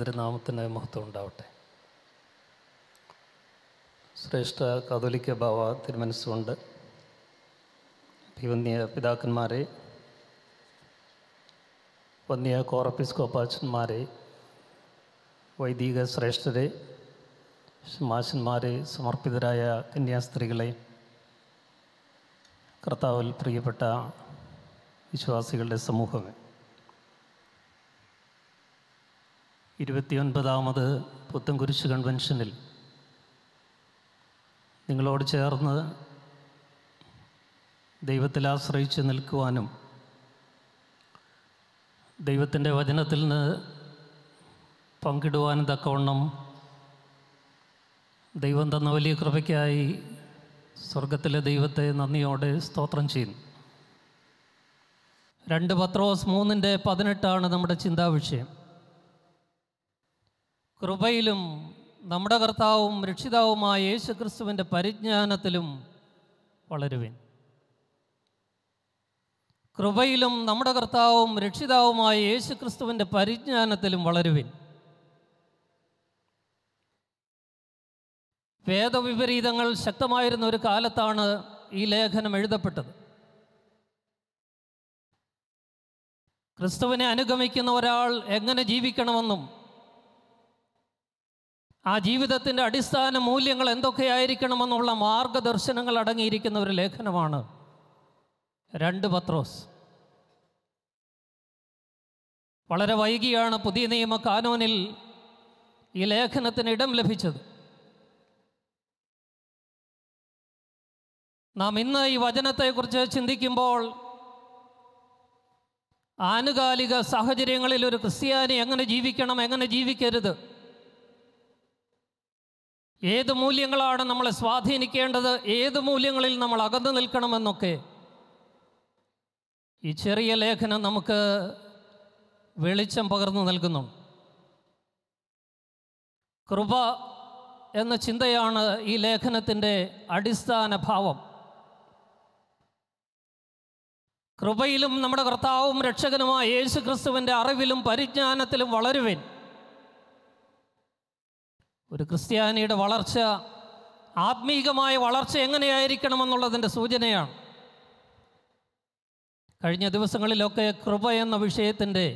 തിരുനാമത്തിന് മഹത്വം ഉണ്ടാവട്ടെ. ശ്രേഷ്ഠ കാതോലിക്ക ബാവ തിരുമനസ്സുകൊണ്ട് വന്യ പിതാക്കന്മാരെ, വന്യ കോറപ്പിസ്കോപ്പാച്ചന്മാരെ, വൈദിക ശ്രേഷ്ഠരെ, ശമാശന്മാരെ, സമർപ്പിതരായ കന്യാസ്ത്രീകളെ, കർത്താവിൽ പ്രിയപ്പെട്ട വിശ്വാസികളുടെ സമൂഹമേ, 29ാമത് പുത്തൻകുരിശ് കൺവെൻഷനിൽ നിങ്ങളോട് ചേർന്ന് ദൈവത്തിൽ ആശ്രയിച്ച് നിൽക്കുവാനും ദൈവത്തിൻ്റെ വചനത്തിൽ നിന്ന് പങ്കിടുവാനും തക്കവണ്ണം ദൈവം തന്ന വലിയ കൃപയ്ക്കായി സ്വർഗത്തിലെ ദൈവത്തെ നന്ദിയോടെ സ്തോത്രം ചെയ്യുന്നു. 2 പത്രോസ് 3:18 നമ്മുടെ ചിന്താവിഷയം. കൃപയിലും നമ്മുടെ കർത്താവും രക്ഷിതാവുമായ യേശു ക്രിസ്തുവിൻ്റെ പരിജ്ഞാനത്തിലും വളരുവിൻ. കൃപയിലും നമ്മുടെ കർത്താവും രക്ഷിതാവുമായ യേശു ക്രിസ്തുവിൻ്റെ പരിജ്ഞാനത്തിലും വളരുവിൻ. വേദവിപരീതങ്ങൾ ശക്തമായിരുന്ന ഒരു കാലത്താണ് ഈ ലേഖനം എഴുതപ്പെട്ടത്. ക്രിസ്തുവിനെ അനുഗമിക്കുന്ന ഒരാൾ എങ്ങനെ ജീവിക്കണമെന്നും ആ ജീവിതത്തിൻ്റെ അടിസ്ഥാന മൂല്യങ്ങൾ എന്തൊക്കെയായിരിക്കണമെന്നുള്ള മാർഗദർശനങ്ങൾ അടങ്ങിയിരിക്കുന്ന ഒരു ലേഖനമാണ് 2 പത്രോസ്. വളരെ വൈകിയാണ് പുതിയ നിയമ കാനോനിൽ ഈ ലേഖനത്തിന് ഇടം ലഭിച്ചത്. നാം ഇന്ന് ഈ വചനത്തെക്കുറിച്ച് ചിന്തിക്കുമ്പോൾ ആനുകാലിക സാഹചര്യങ്ങളിൽ ഒരു ക്രിസ്ത്യാനി എങ്ങനെ ജീവിക്കണം, എങ്ങനെ ജീവിക്കരുത്, ഏത് മൂല്യങ്ങളാണ് നമ്മളെ സ്വാധീനിക്കേണ്ടത്, ഏത് മൂല്യങ്ങളിൽ നമ്മൾ അകന്നു നിൽക്കണമെന്നൊക്കെ ഈ ചെറിയ ലേഖനം നമുക്ക് വെളിച്ചം പകർന്നു നൽകുന്നു. കൃപ എന്ന ചിന്തയാണ് ഈ ലേഖനത്തിൻ്റെ അടിസ്ഥാന ഭാവം. കൃപയിലും നമ്മുടെ കർത്താവും രക്ഷകനുമായ യേശു ക്രിസ്തുവിൻ്റെ അറിവിലും പരിജ്ഞാനത്തിലും വളരുവിൻ. ഒരു ക്രിസ്ത്യാനിയുടെ വളർച്ച, ആത്മീകമായ വളർച്ച എങ്ങനെയായിരിക്കണമെന്നുള്ളതിൻ്റെ സൂചനയാണ്. കഴിഞ്ഞ ദിവസങ്ങളിലൊക്കെ കൃപ എന്ന വിഷയത്തിൻ്റെ,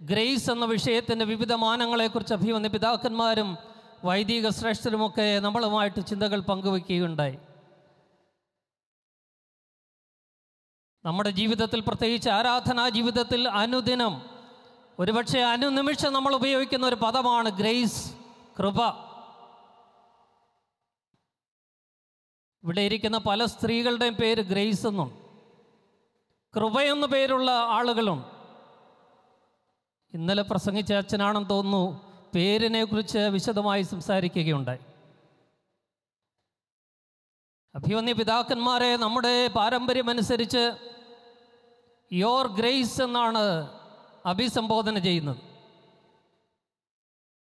ഗ്രേസ് എന്ന വിഷയത്തിൻ്റെ വിവിധ മാനങ്ങളെക്കുറിച്ച് അഭിവന്യ പിതാക്കന്മാരും വൈദിക ശ്രേഷ്ഠരുമൊക്കെ നമ്മളുമായിട്ട് ചിന്തകൾ പങ്കുവയ്ക്കുകയുണ്ടായി. നമ്മുടെ ജീവിതത്തിൽ, പ്രത്യേകിച്ച് ആരാധനാ ജീവിതത്തിൽ അനുദിനം, ഒരുപക്ഷെ അനുനിമിഷം നമ്മൾ ഉപയോഗിക്കുന്ന ഒരു പദമാണ് ഗ്രേസ്, കൃപ. ഇവിടെ ഇരിക്കുന്ന പല സ്ത്രീകളുടെയും പേര് ഗ്രേസ് എന്നും കൃപയെന്ന പേരുള്ള ആളുകളും. ഇന്നലെ പ്രസംഗിച്ച അച്ഛനാണെന്ന് തോന്നുന്നു പേരിനെ കുറിച്ച് വിശദമായി സംസാരിക്കുകയുണ്ടായി. അഭിവന്യ പിതാക്കന്മാരെ നമ്മുടെ പാരമ്പര്യമനുസരിച്ച് യോർ ഗ്രേസ് എന്നാണ് അഭിസംബോധന ചെയ്യുന്നത്.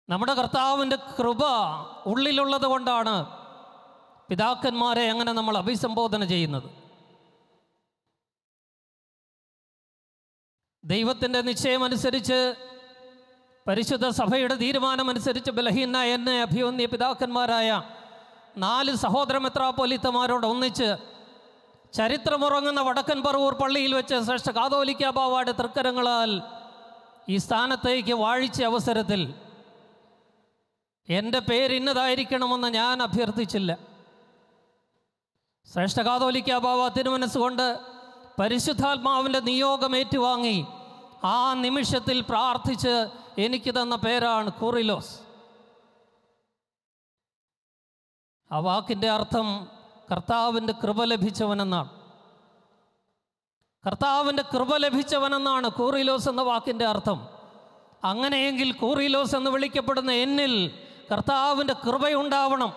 നമ്മുടെ കർത്താവിൻ്റെ കൃപ ഉള്ളിലുള്ളത് കൊണ്ടാണ് പിതാക്കന്മാരെ അങ്ങനെ നമ്മൾ അഭിസംബോധന ചെയ്യുന്നത്. ദൈവത്തിൻ്റെ നിശ്ചയമനുസരിച്ച്, പരിശുദ്ധ സഭയുടെ തീരുമാനമനുസരിച്ച് ബലഹീനനായ എന്നെ അഭിവന്യ പിതാക്കന്മാരായ 4 സഹോദര മെത്രാപ്പൊലീത്തമാരോട് ഒന്നിച്ച് ചരിത്രമുറങ്ങുന്ന വടക്കൻ പറവൂർ പള്ളിയിൽ വെച്ച് ശ്രേഷ്ഠ കാതോലിക്ക ബാവയുടെ തൃക്കരങ്ങളാൽ ഈ സ്ഥാനത്തേക്ക് വാഴിച്ച അവസരത്തിൽ എൻ്റെ പേര് ഇന്നതായിരിക്കണമെന്ന് ഞാൻ അഭ്യർത്ഥിച്ചില്ല. ശ്രേഷ്ഠ കാതോലിക്ക ബാവ തിരുമനസ്സുകൊണ്ട് പരിശുദ്ധാത്മാവിൻ്റെ നിയോഗം ഏറ്റുവാങ്ങി ആ നിമിഷത്തിൽ പ്രാർത്ഥിച്ച് എനിക്ക് തന്ന പേരാണ് കൂറിലോസ്. ആ വാക്കിൻ്റെ അർത്ഥം കർത്താവിൻ്റെ കൃപ ലഭിച്ചവനെന്നാണ്. കർത്താവിൻ്റെ കൃപ ലഭിച്ചവനെന്നാണ് കൂറിലോസ് എന്ന വാക്കിൻ്റെ അർത്ഥം. അങ്ങനെയെങ്കിൽ കൂറിലോസ് എന്ന് വിളിക്കപ്പെടുന്ന എന്നിൽ കർത്താവിൻ്റെ കൃപയുണ്ടാവണം.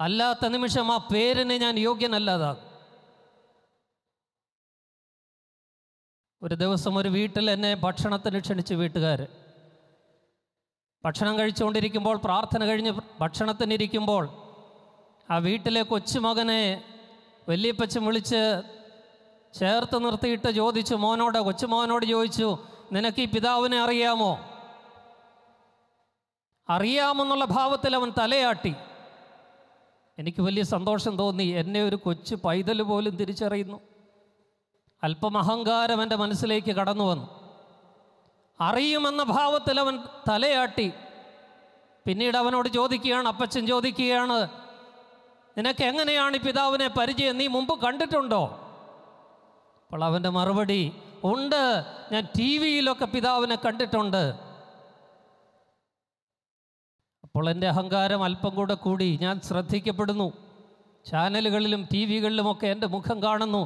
അല്ലാത്ത നിമിഷം ആ പേരിന് ഞാൻ യോഗ്യനല്ലാതാകും. ഒരു ദിവസം ഒരു വീട്ടിൽ എന്നെ ഭക്ഷണത്തിന് ക്ഷണിച്ച് വീട്ടുകാർ. ഭക്ഷണം കഴിച്ചുകൊണ്ടിരിക്കുമ്പോൾ, പ്രാർത്ഥന കഴിഞ്ഞ് ഭക്ഷണത്തിനിരിക്കുമ്പോൾ ആ വീട്ടിലെ കൊച്ചുമകനെ വല്യപ്പച്ചൻ വിളിച്ച് ചേർത്ത് നിർത്തിയിട്ട് ചോദിച്ചു, കൊച്ചുമോനോട് ചോദിച്ചു, നിനക്ക് ഈ പിതാവിനെ അറിയാമോ? അറിയാമെന്നുള്ള ഭാവത്തിൽ അവൻ തലയാട്ടി. എനിക്ക് വലിയ സന്തോഷം തോന്നി. എന്നെ ഒരു കൊച്ചു പൈതൽ പോലും തിരിച്ചറിയുന്നു. അല്പം അഹങ്കാരം എൻ്റെ മനസ്സിലേക്ക് കടന്നു വന്നു. അറിയുമെന്ന ഭാവത്തിൽ അവൻ തലയാട്ടി. പിന്നീട് അവനോട് ചോദിക്കുകയാണ്, അപ്പച്ചൻ ചോദിക്കുകയാണ്, നിനക്ക് എങ്ങനെയാണ് ഈ പിതാവിനെ പരിചയം? നീ മുമ്പ് കണ്ടിട്ടുണ്ടോ? അപ്പോൾ അവൻ്റെ മറുപടി, ഉണ്ട്, ഞാൻ TV-യിലൊക്കെ പിതാവിനെ കണ്ടിട്ടുണ്ട്. അപ്പോൾ എൻ്റെ അഹങ്കാരം അല്പം കൂടെ കൂടി. ഞാൻ ശ്രദ്ധിക്കപ്പെടുന്നു. ചാനലുകളിലും TV-കളിലുമൊക്കെ എൻ്റെ മുഖം കാണുന്നു.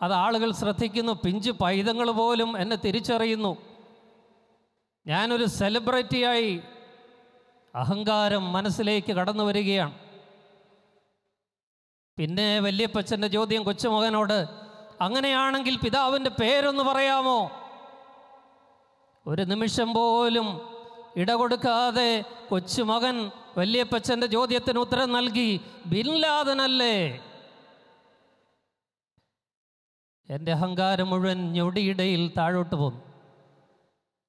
അത് ആളുകൾ ശ്രദ്ധിക്കുന്നു. പിഞ്ചു പൈതങ്ങൾ പോലും എന്നെ തിരിച്ചറിയുന്നു. ഞാനൊരു സെലിബ്രിറ്റിയായി. അഹങ്കാരം മനസ്സിലേക്ക് കടന്നു വരികയാണ്. പിന്നെ വല്യപ്പച്ചൻ്റെ ചോദ്യം കൊച്ചുമകനോട്, അങ്ങനെയാണെങ്കിൽ പിതാവിൻ്റെ പേരൊന്ന് പറയാമോ? ഒരു നിമിഷം പോലും ഇടകൊടുക്കാതെ കൊച്ചുമകൻ വല്യപ്പച്ചൻ്റെ ചോദ്യത്തിന് ഉത്തരം നൽകി, ബിൻ ലാദനല്ലേ. എൻ്റെ അഹങ്കാരം മുഴുവൻ ഞൊടിയിടയിൽ താഴോട്ട് പോന്നു,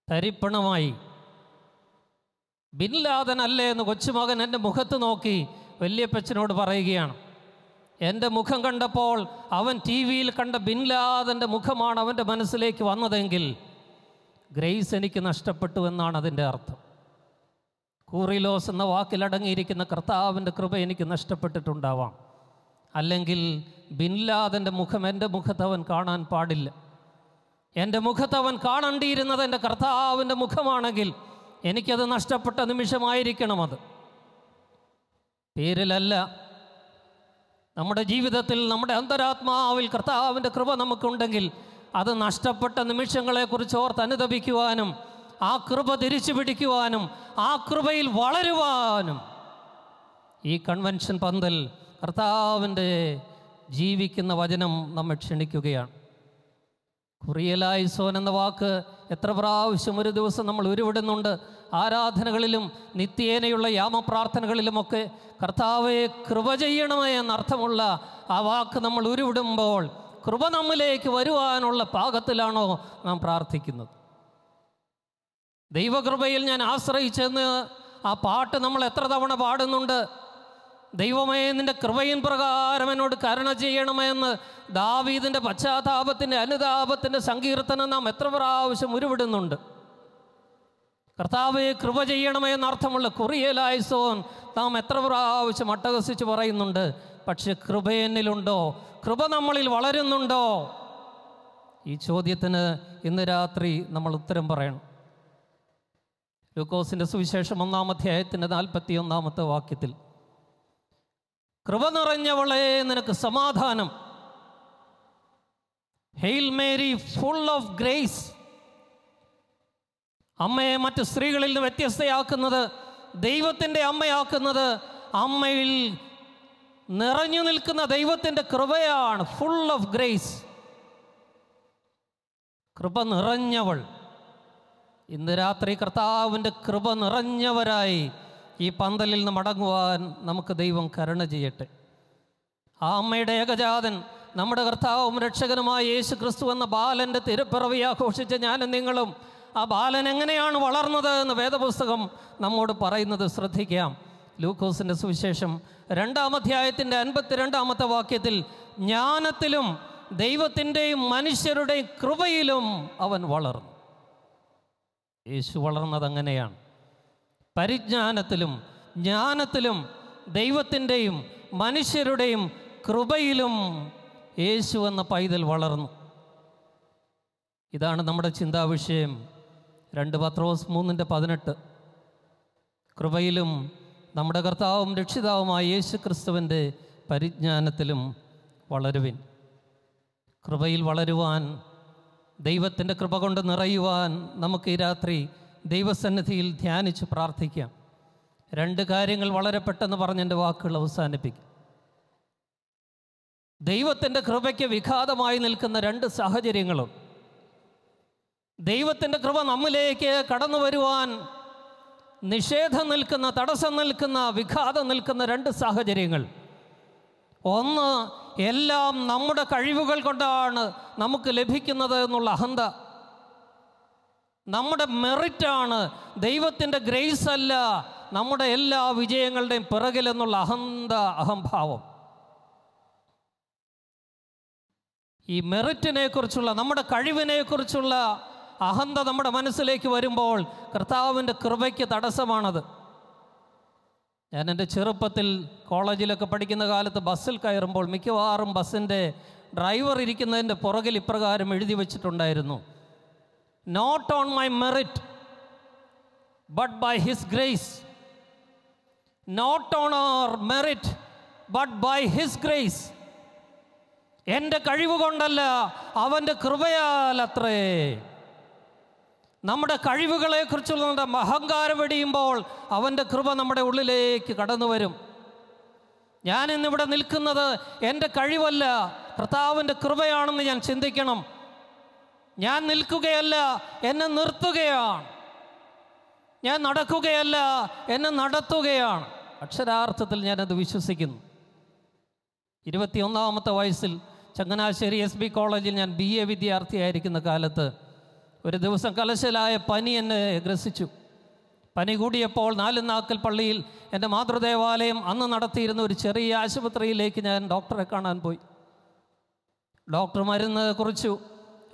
തരിപ്പണമായി. ബിൻ ലാദൻ അല്ലേ എന്ന് കൊച്ചുമകൻ എൻ്റെ മുഖത്ത് നോക്കി വല്യപ്പച്ചനോട് പറയുകയാണ്. എൻ്റെ മുഖം കണ്ടപ്പോൾ അവൻ TV-യിൽ കണ്ട ബിൻ ലാദൻ്റെ മുഖമാണ് അവൻ്റെ മനസ്സിലേക്ക് വന്നതെങ്കിൽ ഗ്രേസ് എനിക്ക് നഷ്ടപ്പെട്ടു എന്നാണ് അതിൻ്റെ അർത്ഥം. കൂറിലോസ് എന്ന വാക്കിലടങ്ങിയിരിക്കുന്ന കർത്താവിൻ്റെ കൃപ എനിക്ക് നഷ്ടപ്പെട്ടിട്ടുണ്ടാവാം. അല്ലെങ്കിൽ ബിൻ ലാദൻ്റെ മുഖം എൻ്റെ മുഖത്ത് അവൻ കാണാൻ പാടില്ല. എൻ്റെ മുഖത്ത് അവൻ കാണേണ്ടിയിരുന്നത് എൻ്റെ കർത്താവിൻ്റെ മുഖമാണെങ്കിൽ എനിക്കത് നഷ്ടപ്പെട്ട നിമിഷമായിരിക്കണം. അത് പേരിലല്ല, നമ്മുടെ ജീവിതത്തിൽ, നമ്മുടെ അന്തരാത്മാവിൽ കർത്താവിൻ്റെ കൃപ നമുക്കുണ്ടെങ്കിൽ അത് നഷ്ടപ്പെട്ട നിമിഷങ്ങളെക്കുറിച്ച് ഓർത്ത് അനുതപിക്കുവാനും ആ കൃപ തിരിച്ചു പിടിക്കുവാനും ആ കൃപയിൽ വളരുവാനും ഈ കൺവെൻഷൻ പന്തൽ കർത്താവിൻ്റെ ജീവിക്കുന്ന വചനം നമ്മെ ക്ഷണിക്കുകയാണ്. കുറിയലായിസോൻ എന്ന വാക്ക് എത്ര പ്രാവശ്യം ഒരു ദിവസം നമ്മൾ ഉരുവിടുന്നുണ്ട്. ആരാധനകളിലും നിത്യേനയുള്ള യാമപ്രാർത്ഥനകളിലുമൊക്കെ കർത്താവെ കൃപ ചെയ്യണമേ എന്നർത്ഥമുള്ള ആ വാക്ക് നമ്മൾ ഉരുവിടുമ്പോൾ കൃപ നമ്മിലേക്ക് വരുവാനുള്ള പാകത്തിലാണോ നാം പ്രാർത്ഥിക്കുന്നത്? ദൈവകൃപയിൽ ഞാൻ ആശ്രയിച്ചെന്ന് ആ പാട്ട് നമ്മൾ എത്ര തവണ പാടുന്നുണ്ട്. ദൈവമേ നിൻ്റെ കൃപയിൻ പ്രകാരം എന്നോട് കരുണ ചെയ്യണമെന്ന് ദാവീദിൻ്റെ പശ്ചാത്താപത്തിൻ്റെ അനുതാപത്തിൻ്റെ സങ്കീർത്തനം നാം എത്ര പ്രാവശ്യം ഉരുവിടുന്നുണ്ട്. കർത്താവെ കൃപ ചെയ്യണമേ എന്നർത്ഥമുള്ള കുറിയലായിസോൻ നാം എത്ര പ്രാവശ്യം അട്ടഹസിച്ച് പറയുന്നുണ്ട്. പക്ഷെ കൃപ എന്നിലുണ്ടോ? കൃപ നമ്മളിൽ വളരുന്നുണ്ടോ? ഈ ചോദ്യത്തിന് ഇന്ന് രാത്രി നമ്മൾ ഉത്തരം പറയണം. ലൂക്കോസിൻ്റെ സുവിശേഷം 1-ാം അധ്യായത്തിൻ്റെ 41-ാമത്തെ വാക്യത്തിൽ, കൃപ നിറഞ്ഞവളെ നിനക്ക് സമാധാനം, hail Mary full of grace. അമ്മയെ മറ്റ് സ്ത്രീകളിൽ നിന്ന് വ്യത്യസ്തയാക്കുന്നത്, ദൈവത്തിൻ്റെ അമ്മയാക്കുന്നത്, അമ്മയിൽ നിറഞ്ഞു നിൽക്കുന്ന ദൈവത്തിൻ്റെ കൃപയാണ്. ഫുൾ ഓഫ് ഗ്രേസ്, കൃപ നിറഞ്ഞവൾ. ഇന്ന് രാത്രി കർത്താവിൻ്റെ കൃപ നിറഞ്ഞവരായി ഈ പന്തലിൽ നിന്ന് മടങ്ങുവാൻ നമുക്ക് ദൈവം കരുണ ചെയ്യട്ടെ. ആ അമ്മയുടെ ഏകജാതൻ നമ്മുടെ കർത്താവും രക്ഷകനുമായ യേശു ക്രിസ്തു എന്ന ബാലൻ്റെ തിരുപ്പിറവി ആഘോഷിച്ച ഞാനും നിങ്ങളും ആ ബാലൻ എങ്ങനെയാണ് വളർന്നത് എന്ന് വേദപുസ്തകം നമ്മോട് പറയുന്നത് ശ്രദ്ധിക്കാം. ലൂക്കോസിൻ്റെ സുവിശേഷം 2-ാം അധ്യായത്തിൻ്റെ 52-ാമത്തെ വാക്യത്തിൽ, ജ്ഞാനത്തിലും ദൈവത്തിൻ്റെയും മനുഷ്യരുടെയും കൃപയിലും അവൻ വളർന്നു. യേശു വളർന്നത് അങ്ങനെയാണ്. പരിജ്ഞാനത്തിലും ജ്ഞാനത്തിലും ദൈവത്തിൻ്റെയും മനുഷ്യരുടെയും കൃപയിലും യേശു എന്ന പൈതൽ വളർന്നു. ഇതാണ് നമ്മുടെ ചിന്താവിഷയം. 2 പത്രോസ് 3:18. കൃപയിലും നമ്മുടെ കർത്താവും രക്ഷിതാവുമായ യേശു ക്രിസ്തുവിൻ്റെ പരിജ്ഞാനത്തിലും വളരുവിൻ. കൃപയിൽ വളരുവാൻ, ദൈവത്തിൻ്റെ കൃപ കൊണ്ട് നിറയുവാൻ നമുക്ക് ഈ രാത്രി ദൈവസന്നിധിയിൽ ധ്യാനിച്ച് പ്രാർത്ഥിക്കാം. 2 കാര്യങ്ങൾ വളരെ പെട്ടെന്ന് പറഞ്ഞെൻ്റെ വാക്കുകൾ അവസാനിപ്പിക്കും. ദൈവത്തിൻ്റെ കൃപയ്ക്ക് വിഘാതമായി നിൽക്കുന്ന 2 സാഹചര്യങ്ങളും, ദൈവത്തിൻ്റെ കൃപ നമ്മിലേക്ക് കടന്നു വരുവാൻ നിഷേധം നിൽക്കുന്ന, തടസ്സം നിൽക്കുന്ന, വിഘാതം നിൽക്കുന്ന 2 സാഹചര്യങ്ങൾ. ഒന്ന്, എല്ലാം നമ്മുടെ കഴിവുകൾ കൊണ്ടാണ് നമുക്ക് ലഭിക്കുന്നത് എന്നുള്ള അഹന്ത. നമ്മുടെ മെറിറ്റാണ്, ദൈവത്തിൻ്റെ ഗ്രേസ് അല്ല, നമ്മുടെ എല്ലാ വിജയങ്ങളുടെയും പിറകിലെന്നുള്ള അഹംഭാവം. ഈ മെറിറ്റിനെക്കുറിച്ചുള്ള, നമ്മുടെ കഴിവിനെക്കുറിച്ചുള്ള അഹന്ത നമ്മുടെ മനസ്സിലേക്ക് വരുമ്പോൾ കർത്താവിൻ്റെ കൃപയ്ക്ക് തടസ്സമാണത്. ഞാൻ എൻ്റെ ചെറുപ്പത്തിൽ കോളേജിലൊക്കെ പഠിക്കുന്ന കാലത്ത് ബസ്സിൽ കയറുമ്പോൾ മിക്കവാറും ബസ്സിൻ്റെ ഡ്രൈവർ ഇരിക്കുന്നതിൻ്റെ പുറകിൽ ഇപ്രകാരം എഴുതി വച്ചിട്ടുണ്ടായിരുന്നു: not on my merit but by his grace. Not on our merit but by his grace. എൻ്റെ കഴിവ് കൊണ്ടല്ല, അവൻ്റെ കൃപയാലത്രേ. നമ്മുടെ കഴിവുകളെക്കുറിച്ചുള്ള അഹങ്കാരം വെടിയുമ്പോൾ അവൻ്റെ കൃപ നമ്മുടെ ഉള്ളിലേക്ക് കടന്നു വരും. ഞാനിന്നിവിടെ നിൽക്കുന്നത് എൻ്റെ കഴിവല്ല, കർത്താവിൻ്റെ കൃപയാണെന്ന് ഞാൻ ചിന്തിക്കണം. ഞാൻ നിൽക്കുകയല്ല, എന്നെ നിർത്തുകയാണ്. ഞാൻ നടക്കുകയല്ല, എന്നെ നടത്തുകയാണ്. അക്ഷരാർത്ഥത്തിൽ ഞാനത് വിശ്വസിക്കുന്നു. 21-ാമത്തെ വയസ്സിൽ ചങ്ങനാശ്ശേരി SB കോളേജിൽ ഞാൻ BA വിദ്യാർത്ഥിയായിരിക്കുന്ന കാലത്ത് ഒരു ദിവസം കലശലായ പനി എന്നെ ഗ്രസിച്ചു. പനി കൂടിയപ്പോൾ നാലുനാക്കൽ പള്ളിയിൽ എൻ്റെ മാതൃദേവാലയം അന്ന് നടത്തിയിരുന്ന ഒരു ചെറിയ ആശുപത്രിയിലേക്ക് ഞാൻ ഡോക്ടറെ കാണാൻ പോയി. ഡോക്ടർ മരുന്ന് കുറിച്ചു.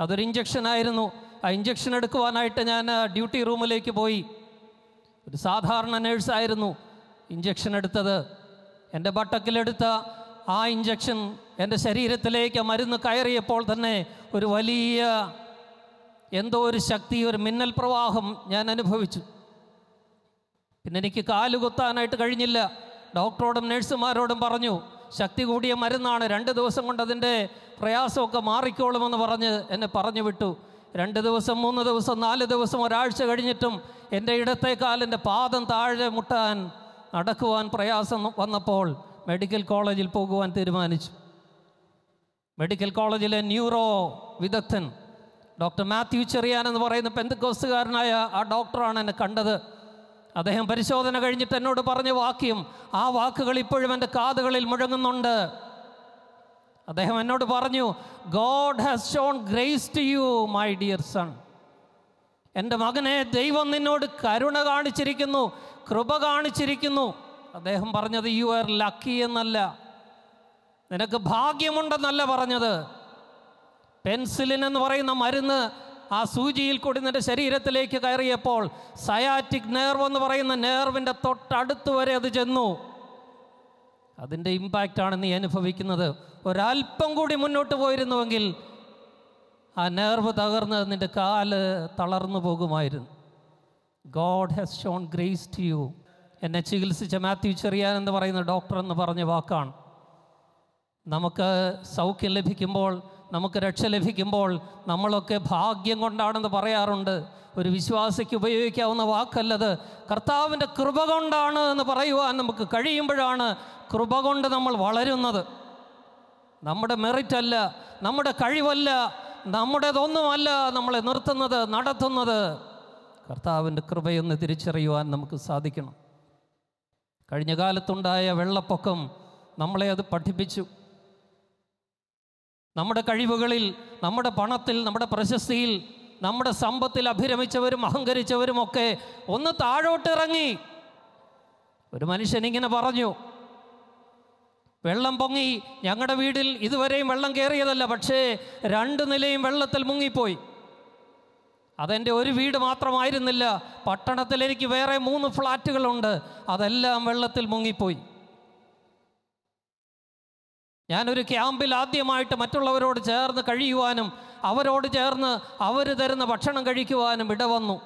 അതൊരു ഇഞ്ചക്ഷനായിരുന്നു. ആ ഇഞ്ചക്ഷൻ എടുക്കുവാനായിട്ട് ഞാൻ ഡ്യൂട്ടി റൂമിലേക്ക് പോയി. ഒരു സാധാരണ നേഴ്സായിരുന്നു ഇഞ്ചക്ഷൻ എടുത്തത്. എൻ്റെ ബട്ടക്കിലെടുത്ത ആ ഇഞ്ചക്ഷൻ എൻ്റെ ശരീരത്തിലേക്ക് മരുന്ന് കയറിയപ്പോൾ തന്നെ ഒരു വലിയ എന്തോ ഒരു ശക്തി, ഒരു മിന്നൽ പ്രവാഹം ഞാൻ അനുഭവിച്ചു. പിന്നെ എനിക്ക് കാലുകുത്താനായിട്ട് കഴിഞ്ഞില്ല. ഡോക്ടറോടും നഴ്സുമാരോടും പറഞ്ഞു, ശക്തി കൂടിയ മരുന്നാണ്, 2 ദിവസം കൊണ്ട് അതിൻ്റെ പ്രയാസമൊക്കെ മാറിക്കോളുമെന്ന് പറഞ്ഞ് എന്നെ പറഞ്ഞു വിട്ടു. 2 ദിവസം, 3 ദിവസം, 4 ദിവസം, ഒരാഴ്ച കഴിഞ്ഞിട്ടും എൻ്റെ ഇടത്തെ കാലിൻ്റെ പാദം താഴെ മുട്ടാൻ, നടക്കുവാൻ പ്രയാസം വന്നപ്പോൾ മെഡിക്കൽ കോളേജിൽ പോകുവാൻ തീരുമാനിച്ചു. മെഡിക്കൽ കോളേജിലെ ന്യൂറോ വിദഗ്ധൻ ഡോക്ടർ മാത്യു ചെറിയാൻ എന്ന് പറയുന്ന പെന്തക്കോസ്തുകാരനായ ആ ഡോക്ടറാണ് എന്നെ കണ്ടത്. അദ്ദേഹം പരിശോധന കഴിഞ്ഞിട്ട് എന്നോട് പറഞ്ഞ വാക്യം, ആ വാക്കുകൾ ഇപ്പോഴും എൻ്റെ കാതുകളിൽ മുഴങ്ങുന്നുണ്ട്. അദ്ദേഹം എന്നോട് പറഞ്ഞു, God has shown grace to you my dear son. എൻ്റെ മകനെ, ദൈവം നിന്നോട് കരുണ കാണിച്ചിരിക്കുന്നു, കൃപ കാണിച്ചിരിക്കുന്നു. അദ്ദേഹം പറഞ്ഞത് യു ആർ ലക്കി എന്നല്ല, നിനക്ക് ഭാഗ്യമുണ്ടെന്നല്ല പറഞ്ഞത്. പെൻസിലിൻ എന്ന് പറയുന്ന മരുന്ന് ആ സൂചിയിൽ കൂടി നിൻ്റെ ശരീരത്തിലേക്ക് കയറിയപ്പോൾ സയാറ്റിക് നെർവ് എന്ന് പറയുന്ന നെർവിൻ്റെ തൊട്ടടുത്ത് വരെ അത് ചെന്നു. അതിൻ്റെ ഇമ്പാക്റ്റാണ് നീ അനുഭവിക്കുന്നത്. ഒരല്പം കൂടി മുന്നോട്ട് പോയിരുന്നുവെങ്കിൽ ആ നെർവ് തകർന്ന് നിൻ്റെ കാല് തളർന്നു പോകുമായിരുന്നു. God has shown grace to you. എന്നെ ചികിത്സിച്ച മാത്യു ചെറിയാൻ എന്ന് പറയുന്ന ഡോക്ടർ എന്ന് പറഞ്ഞ വാക്കാണ്. നമുക്ക് സൗഖ്യം ലഭിക്കുമ്പോൾ, നമുക്ക് രക്ഷ ലഭിക്കുമ്പോൾ നമ്മളൊക്കെ ഭാഗ്യം കൊണ്ടാണെന്ന് പറയാറുണ്ട്. ഒരു വിശ്വാസിക്ക് ഉപയോഗിക്കാവുന്ന വാക്കല്ലത്. കർത്താവിൻ്റെ കൃപ കൊണ്ടാണ് എന്ന് പറയുവാൻ നമുക്ക് കഴിയുമ്പോഴാണ് കൃപ കൊണ്ട് നമ്മൾ വളരുന്നത്. നമ്മുടെ മെറിറ്റ് അല്ല, നമ്മുടെ കഴിവല്ല, നമ്മുടേതൊന്നുമല്ല നമ്മളെ നിർത്തുന്നത്, നടത്തുന്നത്. കർത്താവിൻ്റെ കൃപയൊന്ന് തിരിച്ചറിയുവാൻ നമുക്ക് സാധിക്കണം. കഴിഞ്ഞ കാലത്തുണ്ടായ വെള്ളപ്പൊക്കം നമ്മളെ അത് പഠിപ്പിച്ചു. നമ്മുടെ കഴിവുകളിൽ, നമ്മുടെ പണത്തിൽ, നമ്മുടെ പ്രശസ്തിയിൽ, നമ്മുടെ സമ്പത്തിൽ അഭിരമിച്ചവരും അഹങ്കരിച്ചവരുമൊക്കെ ഒന്ന് താഴോട്ടിറങ്ങി. ഒരു മനുഷ്യനിങ്ങനെ പറഞ്ഞു, വെള്ളം പൊങ്ങി, ഞങ്ങളുടെ വീട്ടിൽ ഇതുവരെയും വെള്ളം കയറിയതല്ല, പക്ഷേ 2 നിലയും വെള്ളത്തിൽ മുങ്ങിപ്പോയി. അതെൻ്റെ ഒരു വീട് മാത്രമായിരുന്നില്ല, പട്ടണത്തിൽ എനിക്ക് വേറെ 3 ഫ്ലാറ്റുകളുണ്ട്, അതെല്ലാം വെള്ളത്തിൽ മുങ്ങിപ്പോയി. ഞാനൊരു ക്യാമ്പിൽ ആദ്യമായിട്ട് മറ്റുള്ളവരോട് ചേർന്ന് കഴിയുവാനും അവരോട് ചേർന്ന് അവർ തരുന്ന ഭക്ഷണം കഴിക്കുവാനും ഇടവന്നു.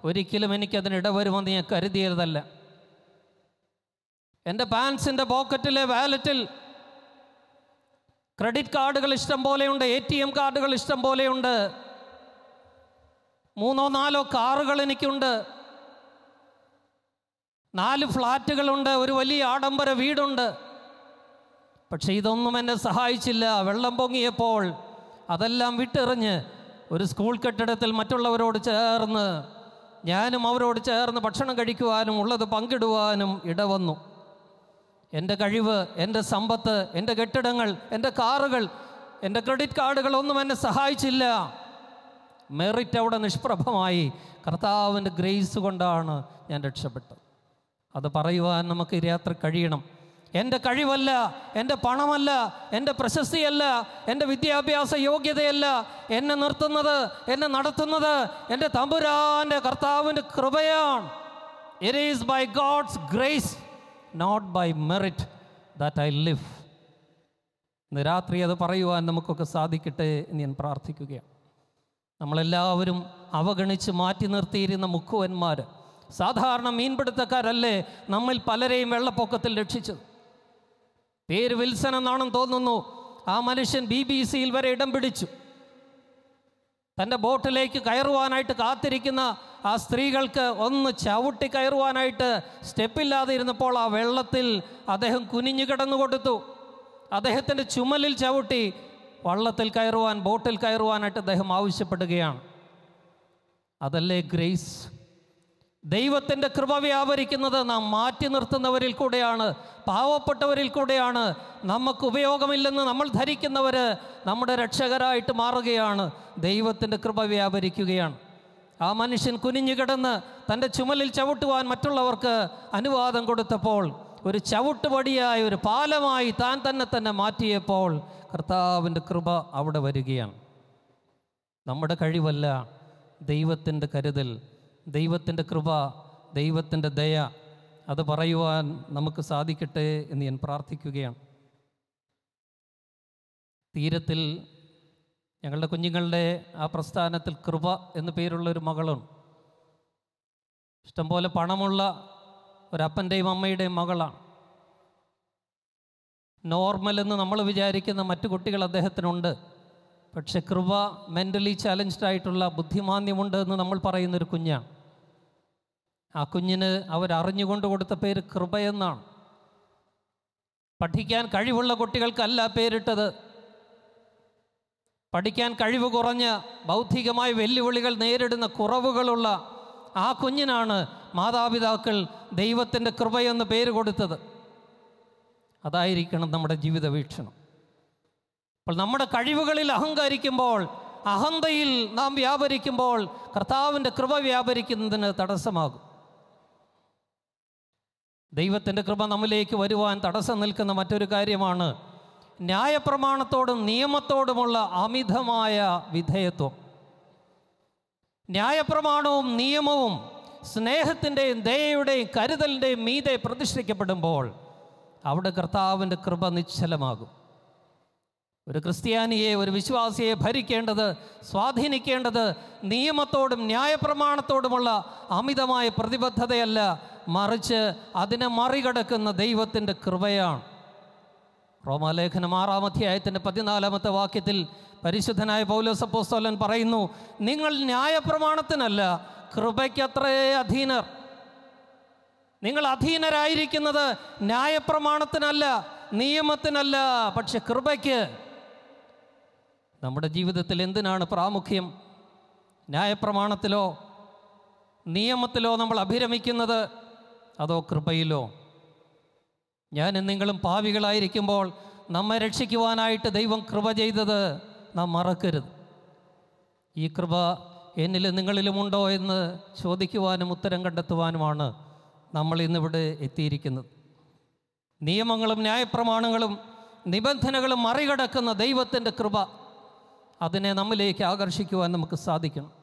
ഒരിക്കലും എനിക്കതിന് ഇടവരുമെന്ന് ഞാൻ കരുതിയതല്ല. എൻ്റെ പാൻസിൻ്റെ പോക്കറ്റിലെ വാലറ്റിൽ ക്രെഡിറ്റ് കാർഡുകൾ ഇഷ്ടം പോലെയുണ്ട്, ATM കാർഡുകൾ ഇഷ്ടം പോലെയുണ്ട്, 3-4 കാറുകൾ എനിക്കുണ്ട്, 4 ഫ്ലാറ്റുകളുണ്ട്, ഒരു വലിയ ആഡംബര വീടുണ്ട്. പക്ഷെ ഇതൊന്നും എന്നെ സഹായിച്ചില്ല. വെള്ളം പൊങ്ങിയപ്പോൾ അതെല്ലാം വിട്ടെറിഞ്ഞ് ഒരു സ്കൂൾ കെട്ടിടത്തിൽ മറ്റുള്ളവരോട് ചേർന്ന്, ഞാനും അവരോട് ചേർന്ന് ഭക്ഷണം കഴിക്കുവാനും ഉള്ളത് പങ്കിടുവാനും ഇടവന്നു. എൻ്റെ കഴിവ്, എൻ്റെ സമ്പത്ത്, എൻ്റെ കെട്ടിടങ്ങൾ, എൻ്റെ കാറുകൾ, എൻ്റെ ക്രെഡിറ്റ് കാർഡുകളൊന്നും എന്നെ സഹായിച്ചില്ല. മെറിറ്റ് അവിടെ നിഷ്പ്രഭമായി. കർത്താവിൻ്റെ ഗ്രേസ് കൊണ്ടാണ് ഞാൻ രക്ഷപ്പെട്ടത്. അത് പറയുവാൻ നമുക്ക് ഈ രാത്രി കഴിയണം. എൻ്റെ കഴിവല്ല, എൻ്റെ പണമല്ല, എൻ്റെ പ്രശസ്തിയല്ല, എൻ്റെ വിദ്യാഭ്യാസ യോഗ്യതയല്ല എന്നെ നിർത്തുന്നത്, എന്നെ നടത്തുന്നത് എൻ്റെ തമ്പുരാൻ്റെ കർത്താവിൻ്റെ കൃപയാണ്. It is by God's grace, not by merit that I live. ഇന്ന് രാത്രി അത് പറയുവാൻ നമുക്കൊക്കെ സാധിക്കട്ടെ എന്ന് ഞാൻ പ്രാർത്ഥിക്കുകയാണ്. നമ്മളെല്ലാവരും അവഗണിച്ച് മാറ്റി നിർത്തിയിരുന്ന മുക്കുവന്മാർ, സാധാരണ മീൻപിടുത്തക്കാരല്ലേ നമ്മിൽ പലരെയും വെള്ളപ്പൊക്കത്തിൽ രക്ഷിച്ചത്. പേര് വിൽസൺ എന്നാണെന്ന് തോന്നുന്നു. ആ മനുഷ്യൻ BBC-യിൽ വരെ ഇടം പിടിച്ചു. തൻ്റെ ബോട്ടിലേക്ക് കയറുവാനായിട്ട് കാത്തിരിക്കുന്ന ആ സ്ത്രീകൾക്ക് ഒന്ന് ചവിട്ടി കയറുവാനായിട്ട് സ്റ്റെപ്പില്ലാതെ ഇരുന്നപ്പോൾ ആ വെള്ളത്തിൽ അദ്ദേഹം കുനിഞ്ഞു കിടന്നു കൊടുത്തു. അദ്ദേഹത്തിൻ്റെ ചുമലിൽ ചവിട്ടി വള്ളത്തിൽ കയറുവാൻ, ബോട്ടിൽ കയറുവാനായിട്ട് അദ്ദേഹം ആവശ്യപ്പെടുകയാണ്. അതല്ലേ ഗ്രേസ്? ദൈവത്തിൻ്റെ കൃപ വ്യാപരിക്കുന്നത് നാം മാറ്റി നിർത്തുന്നവരിൽ കൂടെയാണ്, പാവപ്പെട്ടവരിൽ കൂടെയാണ്. നമുക്ക് ഉപയോഗമില്ലെന്ന് നമ്മൾ ധരിക്കുന്നവർ നമ്മുടെ രക്ഷകരായിട്ട് മാറുകയാണ്. ദൈവത്തിൻ്റെ കൃപ വ്യാപരിക്കുകയാണ്. ആ മനുഷ്യൻ കുനിഞ്ഞു കിടന്ന് തൻ്റെ ചുമലിൽ ചവിട്ടുവാൻ മറ്റുള്ളവർക്ക് അനുവാദം കൊടുത്തപ്പോൾ, ഒരു ചവിട്ടുപടിയായി, ഒരു പാലമായി താൻ തന്നെ മാറ്റിയപ്പോൾ കർത്താവിൻ്റെ കൃപ അവിടെ വരികയാണ്. നമ്മുടെ കഴിവല്ല, ദൈവത്തിൻ്റെ കരുതൽ, ദൈവത്തിൻ്റെ കൃപ, ദൈവത്തിൻ്റെ ദയ, അത് പറയുവാൻ നമുക്ക് സാധിക്കട്ടെ എന്ന് ഞാൻ പ്രാർത്ഥിക്കുകയാണ്. തീരത്തിൽ ഞങ്ങളുടെ കുഞ്ഞുങ്ങളുടെ ആ പ്രസ്ഥാനത്തിൽ കൃപ എന്നു പേരുള്ളൊരു മകളുണ്ട്. ഇഷ്ടംപോലെ പണമുള്ള ഒരപ്പൻ്റെയും അമ്മയുടെയും മകളാണ്. നോർമൽ എന്ന് നമ്മൾ വിചാരിക്കുന്ന മറ്റു കുട്ടികൾ അദ്ദേഹത്തിനുണ്ട്. പക്ഷെ കൃപ മെൻ്റലി ചാലഞ്ച്ഡ് ആയിട്ടുള്ള ബുദ്ധിമാന്യമുണ്ട് എന്ന് നമ്മൾ പറയുന്നൊരു കുഞ്ഞാണ്. ആ കുഞ്ഞിന് അവരറിഞ്ഞുകൊണ്ട് കൊടുത്ത പേര് കൃപയെന്നാണ്. പഠിക്കാൻ കഴിവുള്ള കുട്ടികൾക്കല്ല പേരിട്ടത്. പഠിക്കാൻ കഴിവ് കുറഞ്ഞ, ബൗദ്ധികമായ വെല്ലുവിളികൾ നേരിടുന്ന കുറവുകളുള്ള ആ കുഞ്ഞിനാണ് മാതാപിതാക്കൾ ദൈവത്തിൻ്റെ കൃപയെന്ന് പേര് കൊടുത്തത്. അതായിരിക്കണം നമ്മുടെ ജീവിത വീക്ഷണം. അപ്പോൾ നമ്മുടെ കഴിവുകളിൽ അഹങ്കരിക്കുമ്പോൾ, അഹന്തയിൽ നാം വ്യാപരിക്കുമ്പോൾ കർത്താവിൻ്റെ കൃപ വ്യാപരിക്കുന്നതിന് തടസ്സമാകും. ദൈവത്തിൻ്റെ കൃപ നമ്മിലേക്ക് വരുവാൻ തടസ്സം നിൽക്കുന്ന മറ്റൊരു കാര്യമാണ് ന്യായപ്രമാണത്തോടും നിയമത്തോടുമുള്ള അമിതമായ വിധേയത്വം. ന്യായപ്രമാണവും നിയമവും സ്നേഹത്തിൻ്റെയും ദയയുടെയും കരുതലിൻ്റെയും മീതെ പ്രതിഷ്ഠിക്കപ്പെടുമ്പോൾ അവിടെ കർത്താവിൻ്റെ കൃപ നിശ്ചലമാകും. ഒരു ക്രിസ്ത്യാനിയെ, ഒരു വിശ്വാസിയെ ഭരിക്കേണ്ടത്, സ്വാധീനിക്കേണ്ടത് നിയമത്തോടും ന്യായപ്രമാണത്തോടുമുള്ള അമിതമായ പ്രതിബദ്ധതയല്ല, മറിച്ച് അതിനെ മറികടക്കുന്ന ദൈവത്തിൻ്റെ കൃപയാണ്. റോമാലേഖനം 6-ാം അധ്യായത്തിൻ്റെ 14-ാമത്തെ വാക്യത്തിൽ പരിശുദ്ധനായ പൗലോസ് അപ്പോസ്തലൻ പറയുന്നു, നിങ്ങൾ ന്യായപ്രമാണത്തിനല്ല കൃപയ്ക്കത്രേ അധീനർ. നിങ്ങൾ അധീനരായിരിക്കുന്നത് ന്യായപ്രമാണത്തിനല്ല, നിയമത്തിനല്ല, പക്ഷെ കൃപയ്ക്ക്. നമ്മുടെ ജീവിതത്തിൽ എന്തിനാണ് പ്രാമുഖ്യം? ന്യായപ്രമാണത്തിലോ നിയമത്തിലോ നമ്മൾ അഭിരമിക്കുന്നത്, അതോ കൃപയിലോ? ഞാനും നിങ്ങളും പാപികളായിരിക്കുമ്പോൾ നമ്മെ രക്ഷിക്കുവാനായിട്ട് ദൈവം കൃപ ചെയ്തത് നാം മറക്കരുത്. ഈ കൃപ എന്നിലും നിങ്ങളിലുമുണ്ടോ എന്ന് ചോദിക്കുവാനും ഉത്തരം കണ്ടെത്തുവാനുമാണ് നമ്മൾ ഇന്നിവിടെ എത്തിയിരിക്കുന്നത്. നിയമങ്ങളും ന്യായപ്രമാണങ്ങളും നിബന്ധനകളും മറികടക്കുന്ന ദൈവത്തിൻ്റെ കൃപ, അതിനെ നമ്മിലേക്ക് ആകർഷിക്കുവാൻ നമുക്ക് സാധിക്കണം.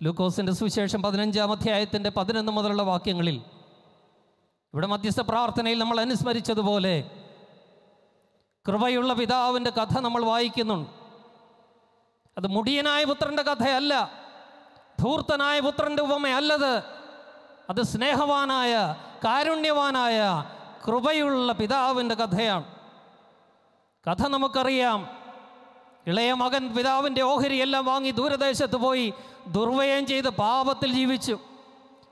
ലൂക്കോസിൻ്റെ സുവിശേഷം 15-ാം അധ്യായത്തിൻ്റെ 11 മുതലുള്ള വാക്യങ്ങളിൽ, ഇവിടെ മധ്യസ്ഥ പ്രാർത്ഥനയിൽ നമ്മൾ അനുസ്മരിച്ചതുപോലെ കൃപയുള്ള പിതാവിൻ്റെ കഥ നമ്മൾ വായിക്കുന്നുണ്ട്. അത് മുടിയനായ പുത്രൻ്റെ കഥയല്ല, ധൂർത്തനായ പുത്രൻ്റെ ഉപമയല്ലത്. അത് സ്നേഹവാനായ, കാരുണ്യവാനായ, കൃപയുള്ള പിതാവിൻ്റെ കഥയാണ്. കഥ നമുക്കറിയാം. ഇളയ മകൻ പിതാവിൻ്റെ ഓഹരിയെല്ലാം വാങ്ങി ദൂരദേശത്ത് പോയി ദുർവ്യയം ചെയ്ത് പാപത്തിൽ ജീവിച്ചു,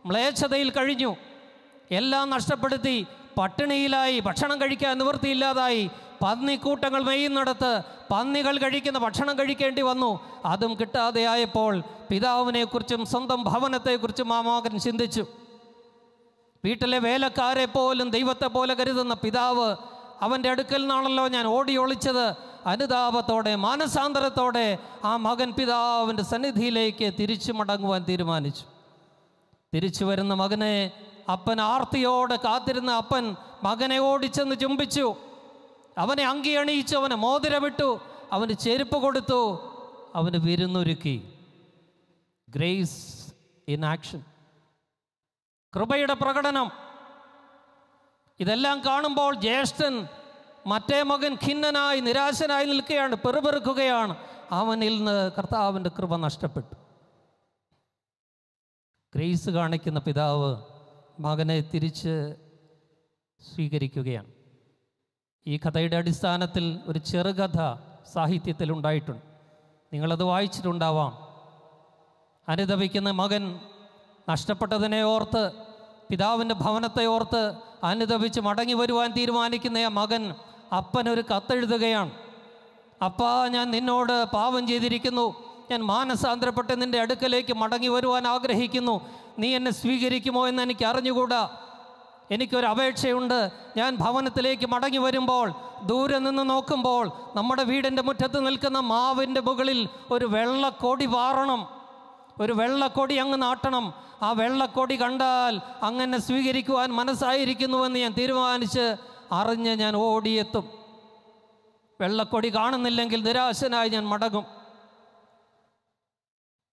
മ്ലേച്ഛതയിൽ കഴിഞ്ഞു, എല്ലാം നഷ്ടപ്പെടുത്തി, പട്ടിണിയിലായി, ഭക്ഷണം കഴിക്കാൻ നിവൃത്തിയില്ലാതായി, പന്നിക്കൂട്ടങ്ങൾ മെയ്യുന്നിടത്ത് പന്നികൾ കഴിക്കുന്ന ഭക്ഷണം കഴിക്കേണ്ടി വന്നു. അതും കിട്ടാതെയായപ്പോൾ പിതാവിനെക്കുറിച്ചും സ്വന്തം ഭവനത്തെക്കുറിച്ചും ആ മകൻ ചിന്തിച്ചു. വീട്ടിലെ വേലക്കാരെ പോലും ദൈവത്തെ പോലെ കരുതുന്ന പിതാവ്, അവൻ്റെ അടുക്കൽ നിന്നാണല്ലോ ഞാൻ ഓടി ഒളിച്ചത്. അനുതാപത്തോടെ, മാനസാന്തരത്തോടെ ആ മകൻ പിതാവിൻ്റെ സന്നിധിയിലേക്ക് തിരിച്ചു മടങ്ങുവാൻ തീരുമാനിച്ചു. തിരിച്ചു വരുന്ന മകനെ അപ്പൻ ആർത്തിയോടെ കാത്തിരുന്ന അപ്പൻ മകനെ ഓടിച്ചെന്ന് ചുംബിച്ചു. അവനെ അങ്കി അണിയിച്ചു, അവനെ മോതിരമിട്ടു, അവന് ചെരുപ്പ് കൊടുത്തു, അവന് വിരുന്നൊരുക്കി. ഗ്രേസ് ഇൻ ആക്ഷൻ, കൃപയുടെ പ്രകടനം. ഇതെല്ലാം കാണുമ്പോൾ ജ്യേഷ്ഠൻ മറ്റേ മകൻ ഖിന്നനായി നിരാശനായി നിൽക്കുകയാണ്, പെറുപെറുക്കുകയാണ്. അവനിൽ നിന്ന് കർത്താവിൻ്റെ കൃപ നഷ്ടപ്പെട്ടു. ഗ്രേസ് കാണിക്കുന്ന പിതാവ് മകനെ തിരിച്ച് സ്വീകരിക്കുകയാണ്. ഈ കഥയുടെ അടിസ്ഥാനത്തിൽ ഒരു ചെറുകഥ സാഹിത്യത്തിൽ ഉണ്ടായിട്ടുണ്ട്. നിങ്ങളത് വായിച്ചിട്ടുണ്ടാവാം. അനുതപിക്കുന്ന മകൻ, നഷ്ടപ്പെട്ടതിനെ ഓർത്ത്, പിതാവിൻ്റെ ഭവനത്തെ ഓർത്ത് അനുതപിച്ച് മടങ്ങി വരുവാൻ തീരുമാനിക്കുന്ന ആ മകൻ അപ്പനൊരു കത്തെഴുതുകയാണ്. അപ്പാ, ഞാൻ നിന്നോട് പാപം ചെയ്തിരിക്കുന്നു, ഞാൻ മാനസാന്തരപ്പെട്ട് നിൻ്റെ അടുക്കലേക്ക് മടങ്ങി വരുവാൻ ആഗ്രഹിക്കുന്നു. നീ എന്നെ സ്വീകരിക്കുമോ എന്ന് എനിക്ക് അറിഞ്ഞുകൂടാ. എനിക്കൊരു അപേക്ഷയുണ്ട്. ഞാൻ ഭവനത്തിലേക്ക് മടങ്ങി വരുമ്പോൾ ദൂരെ നിന്ന് നോക്കുമ്പോൾ നമ്മുടെ വീടിൻ്റെ മുറ്റത്ത് നിൽക്കുന്ന മാവിൻ്റെ മുകളിൽ ഒരു വെള്ളക്കൊടി പാറണം, ഒരു വെള്ളക്കൊടി അങ്ങ് നാട്ടണം. ആ വെള്ളക്കൊടി കണ്ടാൽ അങ്ങനെ സ്വീകരിക്കുവാൻ മനസ്സായിരിക്കുന്നുവെന്ന് ഞാൻ തീരുമാനിച്ച് അറിഞ്ഞ് ഞാൻ ഓടിയെത്തും. വെള്ളക്കൊടി കാണുന്നില്ലെങ്കിൽ നിരാശനായി ഞാൻ മടങ്ങും.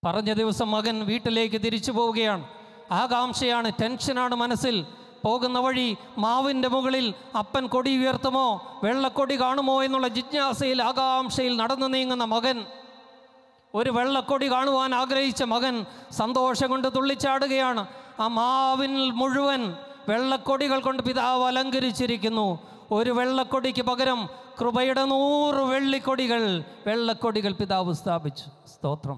പറഞ്ഞ ദിവസം മകൻ വീട്ടിലേക്ക് തിരിച്ചു പോവുകയാണ്. ആകാംക്ഷയാണ്, ടെൻഷനാണ് മനസ്സിൽ. പോകുന്ന വഴി മാവിൻ്റെ മുകളിൽ അപ്പൻ കൊടി ഉയർത്തുമോ, വെള്ളക്കൊടി കാണുമോ എന്നുള്ള ജിജ്ഞാസയിൽ, ആകാംക്ഷയിൽ നടന്നു നീങ്ങുന്ന മകൻ, ഒരു വെള്ളക്കൊടി കാണുവാൻ ആഗ്രഹിച്ച മകൻ സന്തോഷം കൊണ്ട് തുള്ളിച്ചാടുകയാണ്. ആ മാവിൻ മുഴുവൻ വെള്ളക്കൊടികൾ കൊണ്ട് പിതാവ് അലങ്കരിച്ചിരിക്കുന്നു. ഒരു വെള്ളക്കൊടിക്ക് പകരം കൃപയുടെ 100 വെള്ളിക്കൊടികൾ, വെള്ളക്കൊടികൾ പിതാവ് സ്ഥാപിച്ചു. സ്തോത്രം.